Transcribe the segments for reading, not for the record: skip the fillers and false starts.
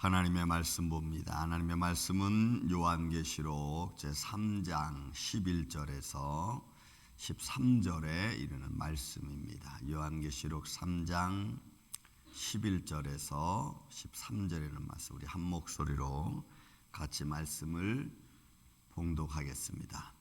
하나님의 말씀 봅니다. 하나님의 말씀은 요한계시록 제3장 11절에서 13절에 이르는 말씀입니다. 요한계시록 3장 11절에서 13절에는 말씀, 우리 한 목소리로 같이 말씀을 봉독하겠습니다.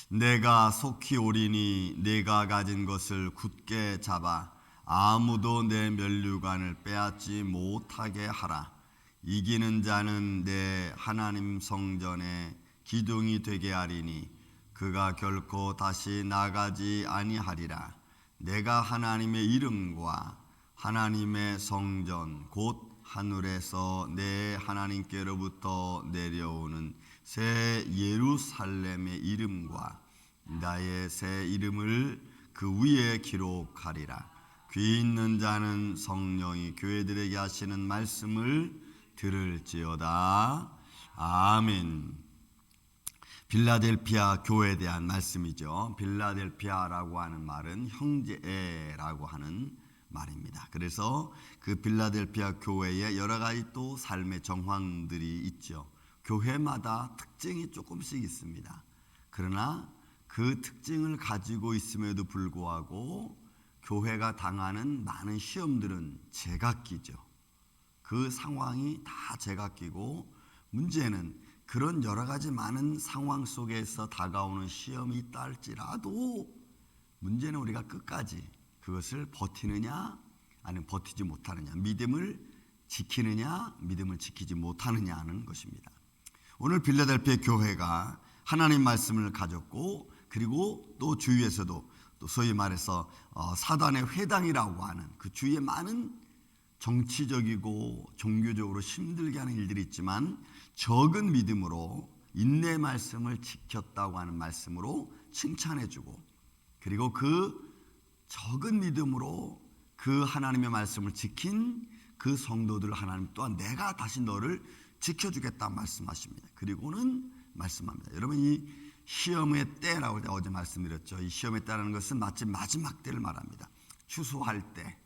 내가 속히 오리니 내가 가진 것을 굳게 잡아 아무도 내 면류관을 빼앗지 못하게 하라. 이기는 자는 내 하나님 성전에 기둥이 되게 하리니 그가 결코 다시 나가지 아니하리라. 내가 하나님의 이름과 하나님의 성전 곧 하늘에서 내 하나님께로부터 내려오는 새 예루살렘의 이름과 나의 새 이름을 그 위에 기록하리라. 귀 있는 자는 성령이 교회들에게 하시는 말씀을 들을지어다. 아멘. 빌라델피아 교회에 대한 말씀이죠. 빌라델피아라고 하는 말은 형제라고 하는 말입니다. 그래서 그 빌라델피아 교회에 여러 가지 또 삶의 정황들이 있죠. 교회마다 특징이 조금씩 있습니다. 그러나 그 특징을 가지고 있음에도 불구하고 교회가 당하는 많은 시험들은 제각기죠. 그 상황이 다 제각기고, 문제는 그런 여러 가지 많은 상황 속에서 다가오는 시험이 있다 할지라도 문제는 우리가 끝까지 그것을 버티느냐 아니면 버티지 못하느냐, 믿음을 지키느냐 믿음을 지키지 못하느냐 하는 것입니다. 오늘 빌라델피아 교회가 하나님 말씀을 가졌고, 그리고 또 주위에서도 또 소위 말해서 사단의 회당이라고 하는 그 주위에 많은 정치적이고 종교적으로 힘들게 하는 일들이 있지만 적은 믿음으로 인내 말씀을 지켰다고 하는 말씀으로 칭찬해주고, 그리고 그 적은 믿음으로 그 하나님의 말씀을 지킨 그 성도들 하나님 또한 내가 다시 너를 지켜주겠다 말씀하십니다. 그리고는 말씀합니다. 여러분, 이 시험의 때라고 어제 말씀드렸죠. 이 시험의 때라는 것은 마치 마지막 때를 말합니다. 추수할 때,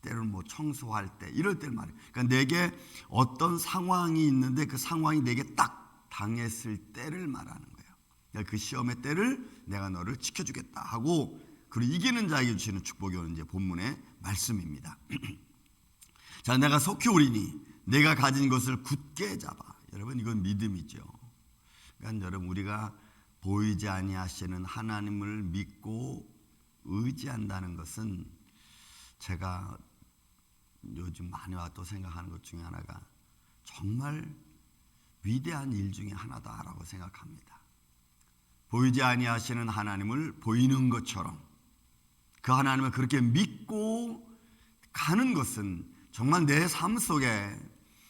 때로는 청소할 때, 이럴 때를 말해요. 그러니까 내게 어떤 상황이 있는데 그 상황이 내게 딱 당했을 때를 말하는 거예요. 그러니까 그 시험의 때를 내가 너를 지켜주겠다 하고, 그리고 이기는 자에게 주시는 축복이 오는 이제 본문의 말씀입니다. 자, 내가 속히 오리니 내가 가진 것을 굳게 잡아. 여러분, 이건 믿음이죠. 그러니까 여러분, 우리가 보이지 아니하시는 하나님을 믿고 의지한다는 것은, 제가 요즘 많이 또 생각하는 것 중에 하나가 정말 위대한 일 중에 하나다라고 생각합니다. 보이지 아니하시는 하나님을 보이는 것처럼 그 하나님을 그렇게 믿고 가는 것은 정말 내 삶 속에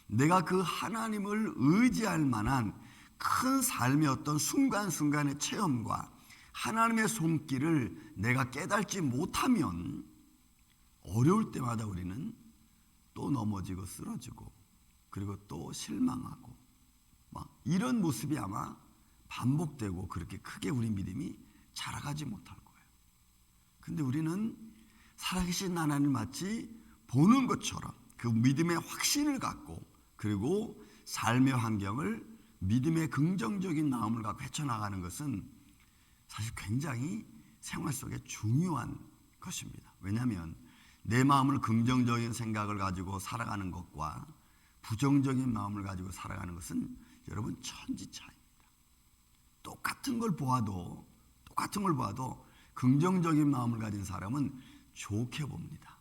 내가 그 하나님을 의지할 만한 큰 삶의 어떤 순간순간의 체험과 하나님의 손길을 내가 깨닫지 못하면 어려울 때마다 우리는 또 넘어지고 쓰러지고, 그리고 또 실망하고, 이런 모습이 아마 반복되고 그렇게 크게 우리 믿음이 자라가지 못할 거예요. 근데 우리는 살아계신 하나님 마치 보는 것처럼 그 믿음의 확신을 갖고, 그리고 삶의 환경을 믿음의 긍정적인 마음을 갖고 헤쳐나가는 것은 사실 굉장히 생활 속에 중요한 것입니다. 왜냐하면 내 마음을 긍정적인 생각을 가지고 살아가는 것과 부정적인 마음을 가지고 살아가는 것은 여러분 천지차이입니다. 똑같은 걸 보아도 긍정적인 마음을 가진 사람은 좋게 봅니다.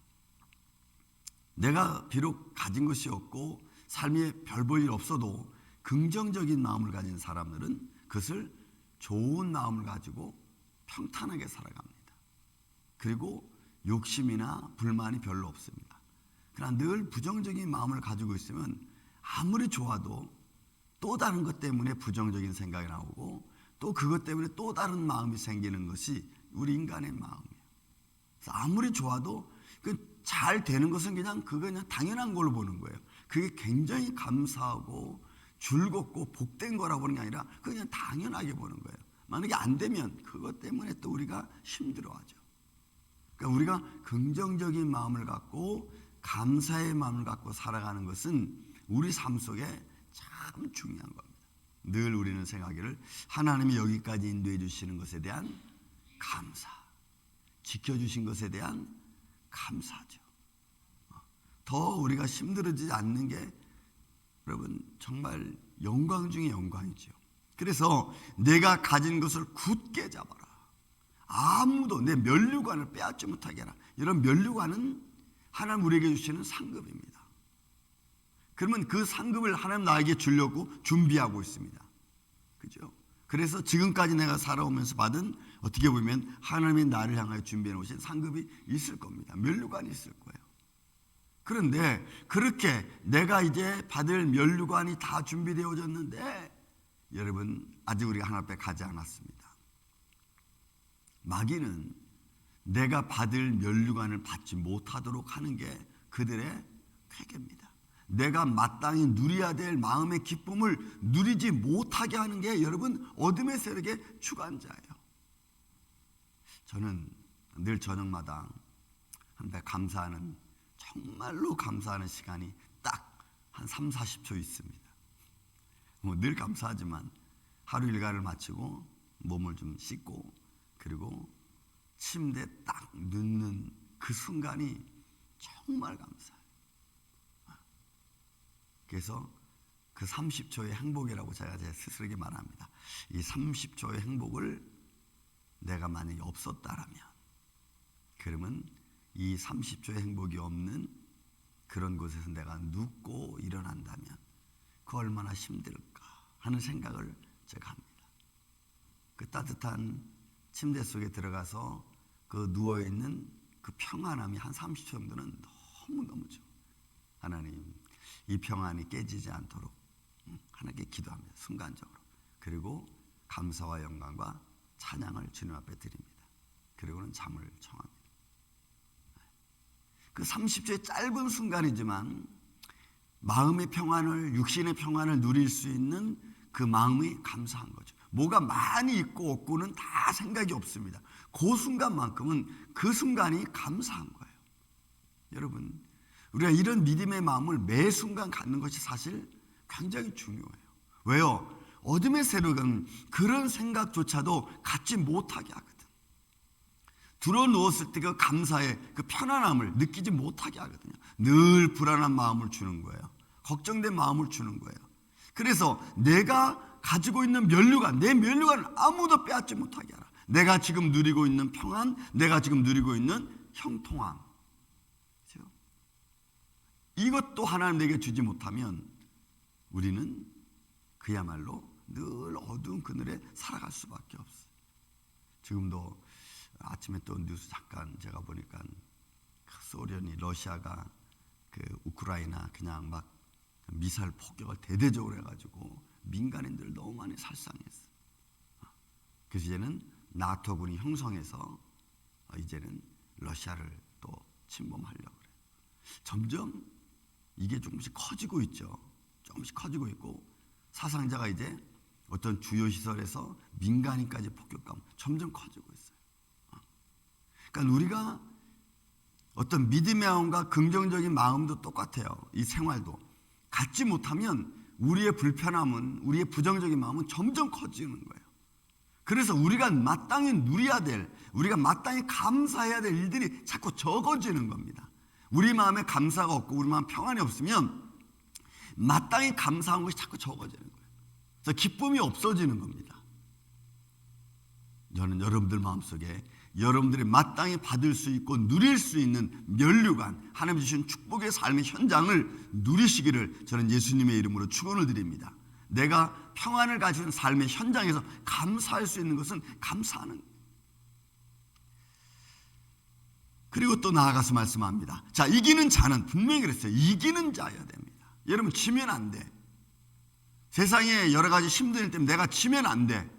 내가 비록 가진 것이 없고 삶에 별 볼 일 없어도 긍정적인 마음을 가진 사람들은 그것을 좋은 마음을 가지고 평탄하게 살아갑니다. 그리고 욕심이나 불만이 별로 없습니다. 그러나 늘 부정적인 마음을 가지고 있으면 아무리 좋아도 또 다른 것 때문에 부정적인 생각이 나오고, 또 그것 때문에 또 다른 마음이 생기는 것이 우리 인간의 마음이에요. 그래서 아무리 좋아도 잘 되는 것은 그냥 당연한 걸로 보는 거예요. 그게 굉장히 감사하고 즐겁고 복된 거라고 보는 게 아니라 그냥 당연하게 보는 거예요. 만약에 안 되면 그것 때문에 또 우리가 힘들어하죠. 그러니까 우리가 긍정적인 마음을 갖고 감사의 마음을 갖고 살아가는 것은 우리 삶 속에 참 중요한 겁니다. 늘 우리는 생각하기를 하나님이 여기까지 인도해 주시는 것에 대한 감사, 지켜주신 것에 대한 감사죠. 더 우리가 힘들어지지 않는 게 여러분 정말 영광 중에 영광이죠. 그래서 내가 가진 것을 굳게 잡아라. 아무도 내 면류관을 빼앗지 못하게 하라. 이런 면류관은 하나님 우리에게 주시는 상급입니다. 그러면 그 상급을 하나님 나에게 주려고 준비하고 있습니다. 그죠? 그래서 지금까지 내가 살아오면서 받은 어떻게 보면 하나님이 나를 향하여 준비해 놓으신 상급이 있을 겁니다. 면류관이 있을 거예요. 그런데 그렇게 내가 이제 받을 면류관이 다 준비되어졌는데 여러분 아직 우리가 하나님 앞에 가지 않았습니다. 마귀는 내가 받을 면류관을 받지 못하도록 하는 게 그들의 쾌계입니다. 내가 마땅히 누려야 될 마음의 기쁨을 누리지 못하게 하는 게 여러분 어둠의 세력의 주관자예요. 저는 늘 저녁마다 하나님께 감사하는 정말로 감사하는 시간이 딱 한 3, 40초 있습니다. 늘 감사하지만 하루 일과를 마치고 몸을 좀 씻고 그리고 침대에 딱 눕는 그 순간이 정말 감사해요. 그래서 그 30초의 행복이라고 제가 제 스스로에게 말합니다. 이 30초의 행복을 내가 만약에 없었다라면 그러면 이 30초의 행복이 없는 그런 곳에서 내가 눕고 일어난다면 그 얼마나 힘들까 하는 생각을 제가 합니다. 그 따뜻한 침대 속에 들어가서 그 누워있는 그 평안함이 한 30초 정도는 너무너무 좋아요. 하나님 이 평안이 깨지지 않도록 하나님께 기도합니다. 순간적으로. 그리고 감사와 영광과 찬양을 주님 앞에 드립니다. 그리고는 잠을 청합니다. 그 30초의 짧은 순간이지만 마음의 평안을 육신의 평안을 누릴 수 있는 그 마음이 감사한 거죠. 뭐가 많이 있고 없고는 다 생각이 없습니다. 그 순간만큼은 그 순간이 감사한 거예요. 여러분 우리가 이런 믿음의 마음을 매 순간 갖는 것이 사실 굉장히 중요해요. 왜요? 어둠의 세력은 그런 생각조차도 갖지 못하게 하거든. 들어 누웠을 때 그 감사의 그 편안함을 느끼지 못하게 하거든요. 늘 불안한 마음을 주는 거예요. 걱정된 마음을 주는 거예요. 그래서 내가 가지고 있는 면류관, 내 면류관을 아무도 빼앗지 못하게 하라. 내가 지금 누리고 있는 평안, 내가 지금 누리고 있는 형통함, 그렇죠? 이것도 하나님 내게 주지 못하면 우리는 그야말로 늘 어두운 그늘에 살아갈 수밖에 없어요. 지금도 아침에 또 뉴스 잠깐 제가 보니까 소련이 러시아가 그 우크라이나 그냥 막 미사일 폭격을 대대적으로 해가지고 민간인들 너무 많이 살상했어요. 그래서 이제는 나토군이 형성해서 이제는 러시아를 또 침범하려고 그래요. 점점 이게 조금씩 커지고 있죠. 조금씩 커지고 있고 사상자가 이제 어떤 주요 시설에서 민간인까지 폭격하면 점점 커지고 있어요. 그러니까 우리가 어떤 믿음의 마음과 긍정적인 마음도 똑같아요. 이 생활도 갖지 못하면 우리의 불편함은, 우리의 부정적인 마음은 점점 커지는 거예요. 그래서 우리가 마땅히 누려야 될, 우리가 마땅히 감사해야 될 일들이 자꾸 적어지는 겁니다. 우리 마음에 감사가 없고 우리 마음 평안이 없으면 마땅히 감사한 것이 자꾸 적어지는 거예요. 그래서 기쁨이 없어지는 겁니다. 저는 여러분들 마음속에 여러분들이 마땅히 받을 수 있고 누릴 수 있는 면류관, 하나님 주신 축복의 삶의 현장을 누리시기를 저는 예수님의 이름으로 축원을 드립니다. 내가 평안을 가지는 삶의 현장에서 감사할 수 있는 것은 감사하는 거예요. 그리고 또 나아가서 말씀합니다. 자, 이기는 자는 분명히 그랬어요. 이기는 자여야 됩니다. 여러분 지면 안 돼. 세상에 여러 가지 힘든 일 때문에 내가 지면 안 돼.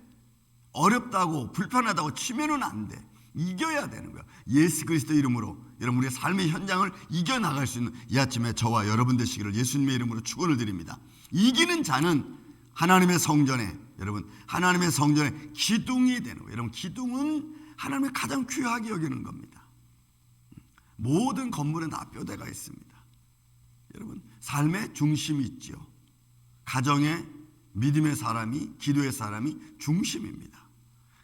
어렵다고 불편하다고 치면은 안 돼. 이겨야 되는 거야. 예수 그리스도 이름으로 여러분 우리의 삶의 현장을 이겨나갈 수 있는 이 아침에 저와 여러분 되시기를 예수님의 이름으로 축원을 드립니다. 이기는 자는 하나님의 성전에, 여러분 하나님의 성전에 기둥이 되는 거예요. 여러분 기둥은 하나님의 가장 귀하게 여기는 겁니다. 모든 건물에 다 뼈대가 있습니다. 여러분 삶의 중심이 있죠. 가정의 믿음의 사람이, 기도의 사람이 중심입니다.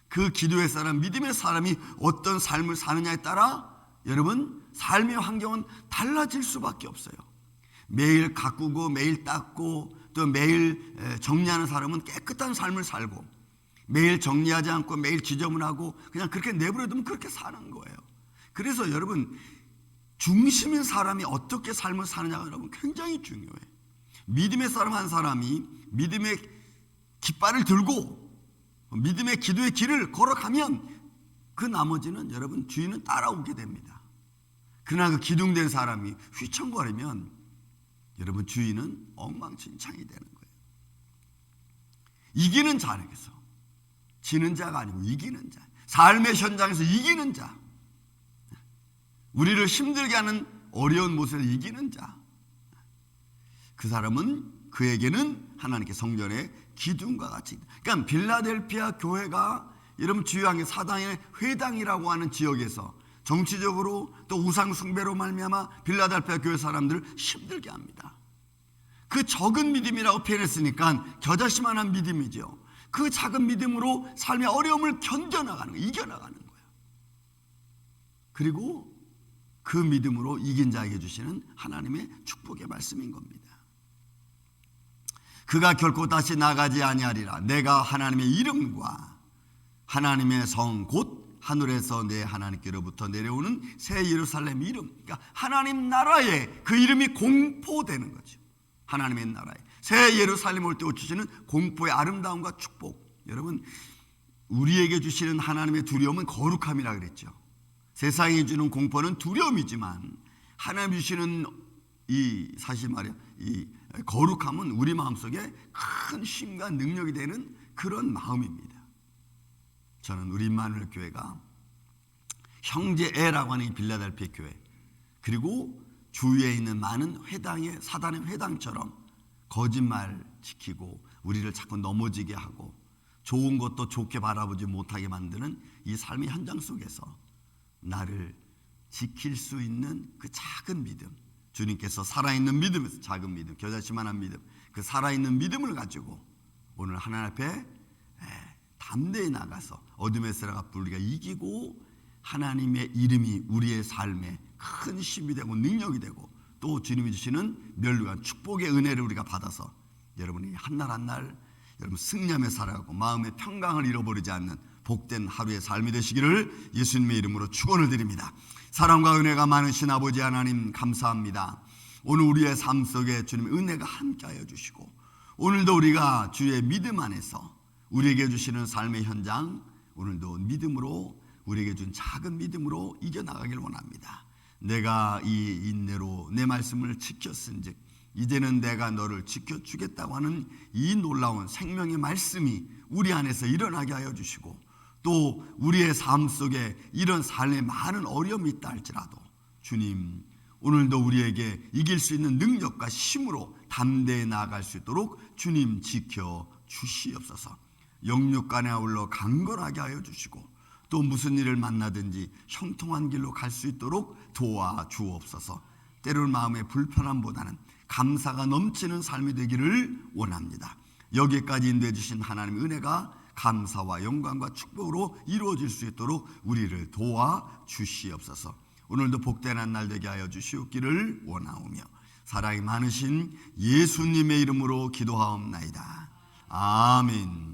그 기도의 사람, 믿음의 사람이 어떤 삶을 사느냐에 따라 여러분 삶의 환경은 달라질 수밖에 없어요. 매일 가꾸고 매일 닦고 또 매일 정리하는 사람은 깨끗한 삶을 살고, 매일 정리하지 않고 매일 지저분하고 그냥 그렇게 내버려두면 그렇게 사는 거예요. 그래서 여러분 중심인 사람이 어떻게 삶을 사느냐가 여러분 굉장히 중요해요. 믿음의 사람 한 사람이 믿음의 깃발을 들고 믿음의 기도의 길을 걸어가면 그 나머지는 여러분 주인은 따라오게 됩니다. 그러나 그 기둥된 사람이 휘청거리면 여러분 주인은 엉망진창이 되는 거예요. 이기는 자에게서, 지는 자가 아니고 이기는 자, 삶의 현장에서 이기는 자, 우리를 힘들게 하는 어려운 모습을 이기는 자, 그 사람은 그에게는 하나님께 성전의 기둥과 같이. 그러니까 빌라델피아 교회가 여러분 주요한 게 사당의 회당이라고 하는 지역에서 정치적으로 또 우상 숭배로 말미암아 빌라델피아 교회 사람들을 힘들게 합니다. 그 적은 믿음이라고 표현했으니까 겨자씨만한 믿음이죠. 그 작은 믿음으로 삶의 어려움을 견뎌나가는 거예요. 이겨나가는 거예요. 그리고 그 믿음으로 이긴 자에게 주시는 하나님의 축복의 말씀인 겁니다. 그가 결코 다시 나가지 아니하리라. 내가 하나님의 이름과 하나님의 성 곧 하늘에서 내 하나님께로부터 내려오는 새 예루살렘 이름, 그러니까 하나님 나라에 그 이름이 공포되는 거죠. 하나님의 나라에 새 예루살렘 올 때 주시는 공포의 아름다움과 축복. 여러분 우리에게 주시는 하나님의 두려움은 거룩함이라 그랬죠. 세상이 주는 공포는 두려움이지만 하나님 주시는 이 사실 말이야, 이 거룩함은 우리 마음속에 큰 힘과 능력이 되는 그런 마음입니다. 저는 우리 임마누엘 교회가 형제애라고 하는 이 빌라델피아 교회, 그리고 주위에 있는 많은 회당의 사단의 회당처럼 거짓말 지키고 우리를 자꾸 넘어지게 하고 좋은 것도 좋게 바라보지 못하게 만드는 이 삶의 현장 속에서 나를 지킬 수 있는 그 작은 믿음, 주님께서 살아있는 믿음에서 작은 믿음, 겨자씨만한 믿음, 그 살아있는 믿음을 가지고 오늘 하나님 앞에 담대히 나가서 어둠의 세력을 우리가 이기고 하나님의 이름이 우리의 삶에 큰 힘이 되고 능력이 되고 또 주님이 주시는 멸류관 축복의 은혜를 우리가 받아서 여러분이 한날 한날 여러분 승리하며 살아가고 마음의 평강을 잃어버리지 않는 복된 하루의 삶이 되시기를 예수님의 이름으로 축원을 드립니다. 사랑과 은혜가 많으신 아버지 하나님 감사합니다. 오늘 우리의 삶 속에 주님의 은혜가 함께하여 주시고 오늘도 우리가 주의 믿음 안에서 우리에게 주시는 삶의 현장 오늘도 믿음으로 우리에게 준 작은 믿음으로 이겨나가길 원합니다. 내가 이 인내로 내 말씀을 지켰은즉 이제는 내가 너를 지켜주겠다고 하는 이 놀라운 생명의 말씀이 우리 안에서 일어나게 하여 주시고 또 우리의 삶 속에 이런 삶에 많은 어려움이 있다 할지라도 주님 오늘도 우리에게 이길 수 있는 능력과 힘으로 담대히 나아갈 수 있도록 주님 지켜주시옵소서. 영육간에 아울러 강건하게 하여 주시고 또 무슨 일을 만나든지 형통한 길로 갈 수 있도록 도와주옵소서. 때로는 마음의 불편함보다는 감사가 넘치는 삶이 되기를 원합니다. 여기까지 인도해 주신 하나님의 은혜가 감사와 영광과 축복으로 이루어질 수 있도록 우리를 도와주시옵소서. 오늘도 복된 한 날 되게 하여 주시옵기를 원하오며 사랑이 많으신 예수님의 이름으로 기도하옵나이다. 아멘.